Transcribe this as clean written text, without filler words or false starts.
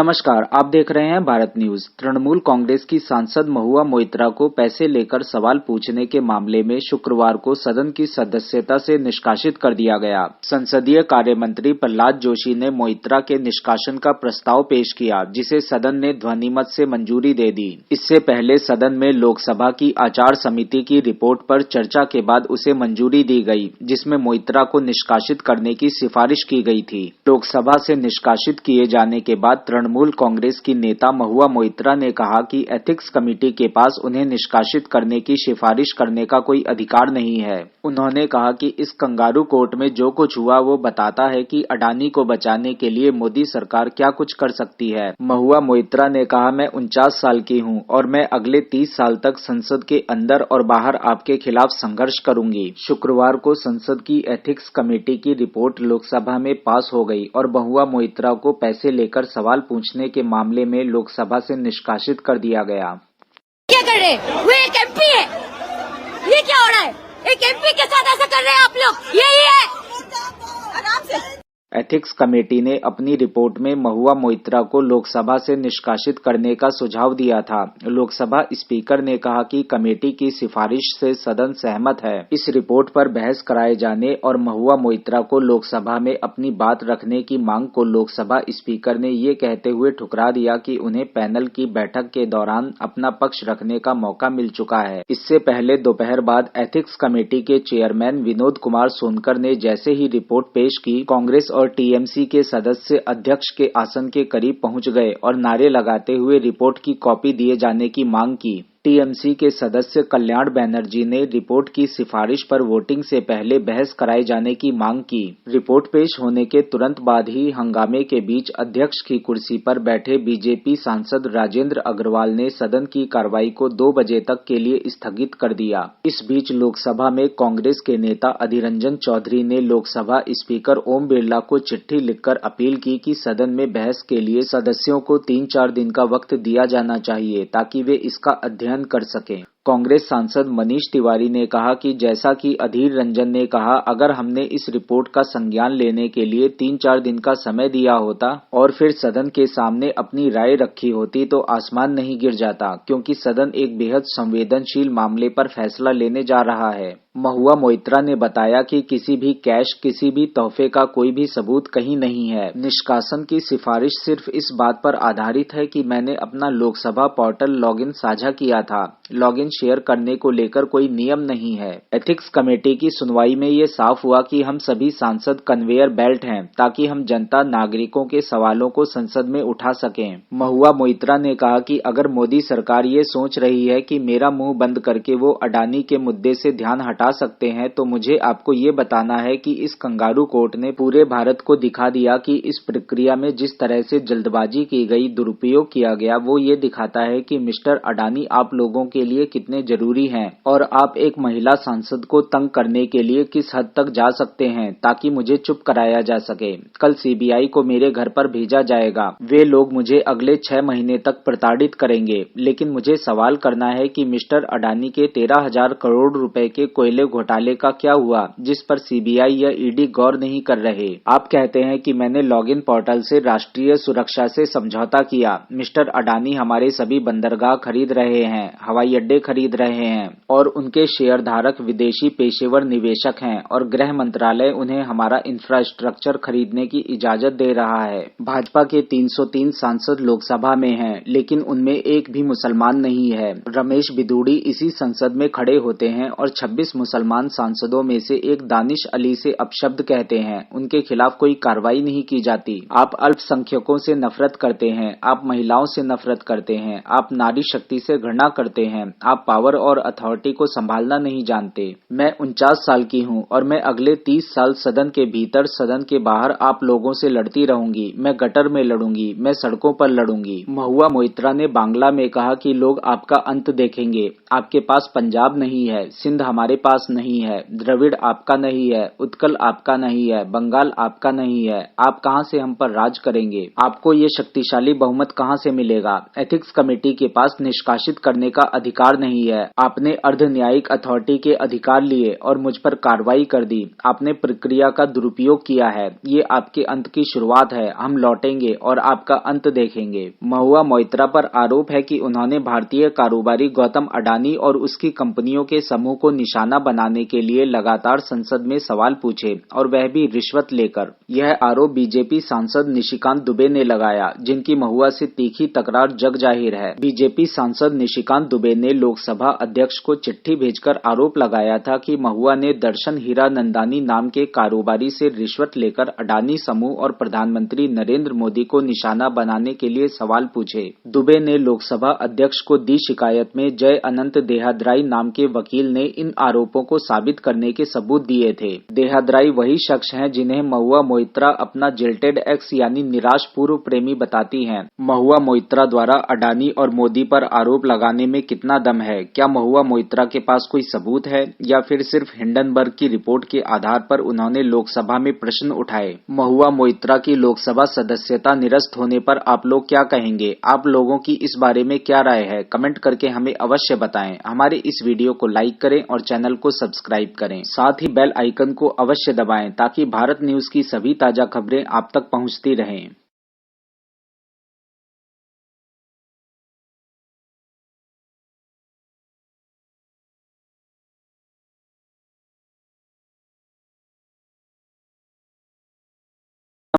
नमस्कार, आप देख रहे हैं भारत न्यूज। तृणमूल कांग्रेस की सांसद महुआ मोइत्रा को पैसे लेकर सवाल पूछने के मामले में शुक्रवार को सदन की सदस्यता से निष्कासित कर दिया गया। संसदीय कार्य मंत्री प्रहलाद जोशी ने मोइत्रा के निष्कासन का प्रस्ताव पेश किया, जिसे सदन ने ध्वनिमत से मंजूरी दे दी। इससे पहले सदन में लोकसभा की आचार समिति की रिपोर्ट पर चर्चा के बाद उसे मंजूरी दी गई, जिसमें मोइत्रा को निष्कासित करने की सिफारिश की गई थी। लोकसभा से निष्कासित किए जाने के बाद तृणमूल कांग्रेस की नेता महुआ मोइत्रा ने कहा कि एथिक्स कमेटी के पास उन्हें निष्कासित करने की सिफारिश करने का कोई अधिकार नहीं है। उन्होंने कहा कि इस कंगारू कोर्ट में जो कुछ हुआ वो बताता है कि अडानी को बचाने के लिए मोदी सरकार क्या कुछ कर सकती है। महुआ मोइत्रा ने कहा, मैं 49 साल की हूं और मैं अगले 30 साल तक संसद के अंदर और बाहर आपके खिलाफ संघर्ष करूंगी। शुक्रवार को संसद की एथिक्स कमेटी की रिपोर्ट लोकसभा में पास हो गई और महुआ मोइत्रा को पैसे लेकर सवाल पूछने के मामले में लोकसभा से निष्कासित कर दिया गया। क्या कर रहे हैं? वो एक एमपी है। ये क्या हो रहा है? एक एमपी के साथ ऐसा कर रहे हैं आप लोग? यही है। आराम से। एथिक्स कमेटी ने अपनी रिपोर्ट में महुआ मोइत्रा को लोकसभा से निष्कासित करने का सुझाव दिया था। लोकसभा स्पीकर ने कहा कि कमेटी की सिफारिश से सदन सहमत है। इस रिपोर्ट पर बहस कराए जाने और महुआ मोइत्रा को लोकसभा में अपनी बात रखने की मांग को लोकसभा स्पीकर ने ये कहते हुए ठुकरा दिया कि उन्हें पैनल की बैठक के दौरान अपना पक्ष रखने का मौका मिल चुका है। इससे पहले दोपहर बाद एथिक्स कमेटी के चेयरमैन विनोद कुमार सोनकर ने जैसे ही रिपोर्ट पेश की, कांग्रेस और टीएमसी के सदस्य अध्यक्ष के आसन के करीब पहुंच गए और नारे लगाते हुए रिपोर्ट की कॉपी दिए जाने की मांग की। टीएमसी के सदस्य कल्याण बैनर्जी ने रिपोर्ट की सिफारिश पर वोटिंग से पहले बहस कराए जाने की मांग की। रिपोर्ट पेश होने के तुरंत बाद ही हंगामे के बीच अध्यक्ष की कुर्सी पर बैठे बीजेपी सांसद राजेंद्र अग्रवाल ने सदन की कार्रवाई को 2 बजे तक के लिए स्थगित कर दिया। इस बीच लोकसभा में कांग्रेस के नेता अधीर रंजन चौधरी ने लोकसभा स्पीकर ओम बिरला को चिट्ठी लिखकर अपील की कि सदन में बहस के लिए सदस्यों को 3-4 दिन का वक्त दिया जाना चाहिए, ताकि वे इसका अध्ययन कर सकें। कांग्रेस सांसद मनीष तिवारी ने कहा कि जैसा कि अधीर रंजन ने कहा, अगर हमने इस रिपोर्ट का संज्ञान लेने के लिए 3-4 दिन का समय दिया होता और फिर सदन के सामने अपनी राय रखी होती तो आसमान नहीं गिर जाता, क्योंकि सदन एक बेहद संवेदनशील मामले पर फैसला लेने जा रहा है। महुआ मोइत्रा ने बताया कि किसी भी कैश, किसी भी तोहफे का कोई भी सबूत कहीं नहीं है। निष्कासन की सिफारिश सिर्फ इस बात पर आधारित है कि मैंने अपना लोकसभा पोर्टल लॉगिन साझा किया था। लॉगिन शेयर करने को लेकर कोई नियम नहीं है। एथिक्स कमेटी की सुनवाई में ये साफ हुआ कि हम सभी सांसद कन्वेयर बेल्ट हैं, ताकि हम जनता नागरिकों के सवालों को संसद में उठा सकें। महुआ मोइत्रा ने कहा कि अगर मोदी सरकार ये सोच रही है कि मेरा मुंह बंद करके वो अडानी के मुद्दे से ध्यान हटा सकते हैं, तो मुझे आपको ये बताना है कि इस कंगारू कोर्ट ने पूरे भारत को दिखा दिया कि इस प्रक्रिया में जिस तरह से जल्दबाजी की गई, दुरुपयोग किया गया, वो ये दिखाता है कि मिस्टर अडानी आप लोगों के लिए कितने जरूरी हैं और आप एक महिला सांसद को तंग करने के लिए किस हद तक जा सकते हैं, ताकि मुझे चुप कराया जा सके। कल सीबीआई को मेरे घर पर भेजा जाएगा। वे लोग मुझे अगले 6 महीने तक प्रताड़ित करेंगे, लेकिन मुझे सवाल करना है कि मिस्टर अडानी के 13,000 करोड़ रुपए के कोयले घोटाले का क्या हुआ, जिस पर सीबीआई या ईडी गौर नहीं कर रहे। आप कहते हैं कि मैंने लॉगिन पोर्टल से राष्ट्रीय सुरक्षा से समझौता किया। मिस्टर अडानी हमारे सभी बंदरगाह खरीद रहे हैं, हवाई अड्डे खरीद रहे हैं और उनके शेयर धारक विदेशी पेशेवर निवेशक हैं और गृह मंत्रालय उन्हें हमारा इंफ्रास्ट्रक्चर खरीदने की इजाजत दे रहा है। भाजपा के 303 सांसद लोकसभा में हैं, लेकिन उनमें एक भी मुसलमान नहीं है। रमेश बिधूड़ी इसी संसद में खड़े होते हैं और 26 मुसलमान सांसदों में से एक दानिश अली से अपशब्द कहते हैं। उनके खिलाफ कोई कार्रवाई नहीं की जाती। आप अल्पसंख्यकों से नफरत करते हैं, आप महिलाओं से नफरत करते हैं, आप नारी शक्ति से घृणा करते हैं, आप पावर और अथॉरिटी को संभालना नहीं जानते। मैं 49 साल की हूं और मैं अगले 30 साल सदन के भीतर, सदन के बाहर आप लोगों से लड़ती रहूंगी। मैं गटर में लड़ूंगी, मैं सड़कों पर लड़ूंगी। महुआ मोइत्रा ने बांग्ला में कहा कि लोग आपका अंत देखेंगे। आपके पास पंजाब नहीं है, सिंध हमारे पास पास नहीं है, द्रविड़ आपका नहीं है, उत्कल आपका नहीं है, बंगाल आपका नहीं है, आप कहां से हम पर राज करेंगे? आपको ये शक्तिशाली बहुमत कहां से मिलेगा? एथिक्स कमेटी के पास निष्कासित करने का अधिकार नहीं है। आपने अर्ध न्यायिक अथॉरिटी के अधिकार लिए और मुझ पर कार्रवाई कर दी। आपने प्रक्रिया का दुरुपयोग किया है। ये आपके अंत की शुरुआत है। हम लौटेंगे और आपका अंत देखेंगे। महुआ मोइत्रा पर आरोप है कि उन्होंने भारतीय कारोबारी गौतम अडानी और उसकी कंपनियों के समूह को निशाना बनाने के लिए लगातार संसद में सवाल पूछे और वह भी रिश्वत लेकर। यह आरोप बीजेपी सांसद निशिकांत दुबे ने लगाया, जिनकी महुआ से तीखी तकरार जग जाहिर है। बीजेपी सांसद निशिकांत दुबे ने लोकसभा अध्यक्ष को चिट्ठी भेजकर आरोप लगाया था कि महुआ ने दर्शन हीरानंदानी नाम के कारोबारी से रिश्वत लेकर अडानी समूह और प्रधानमंत्री नरेंद्र मोदी को निशाना बनाने के लिए सवाल पूछे। दुबे ने लोकसभा अध्यक्ष को दी शिकायत में जय अनंत देहाद्राई नाम के वकील ने इन आरोपों को साबित करने के सबूत दिए थे। देहाद्राई वही शख्स हैं जिन्हें महुआ मोइत्रा अपना जिल्टेड एक्स यानी निराश पूर्व प्रेमी बताती हैं। महुआ मोइत्रा द्वारा अडानी और मोदी पर आरोप लगाने में कितना दम है? क्या महुआ मोइत्रा के पास कोई सबूत है या फिर सिर्फ हिंडनबर्ग की रिपोर्ट के आधार पर उन्होंने लोकसभा में प्रश्न उठाए? महुआ मोइत्रा की लोकसभा सदस्यता निरस्त होने पर आप लोग क्या कहेंगे? आप लोगों की इस बारे में क्या राय है? कमेंट करके हमें अवश्य बताएं। हमारे इस वीडियो को लाइक करें और चैनल को सब्सक्राइब करें। साथ ही बेल आइकन को अवश्य दबाएं ताकि भारत न्यूज की सभी ताजा खबरें आप तक पहुंचती रहें।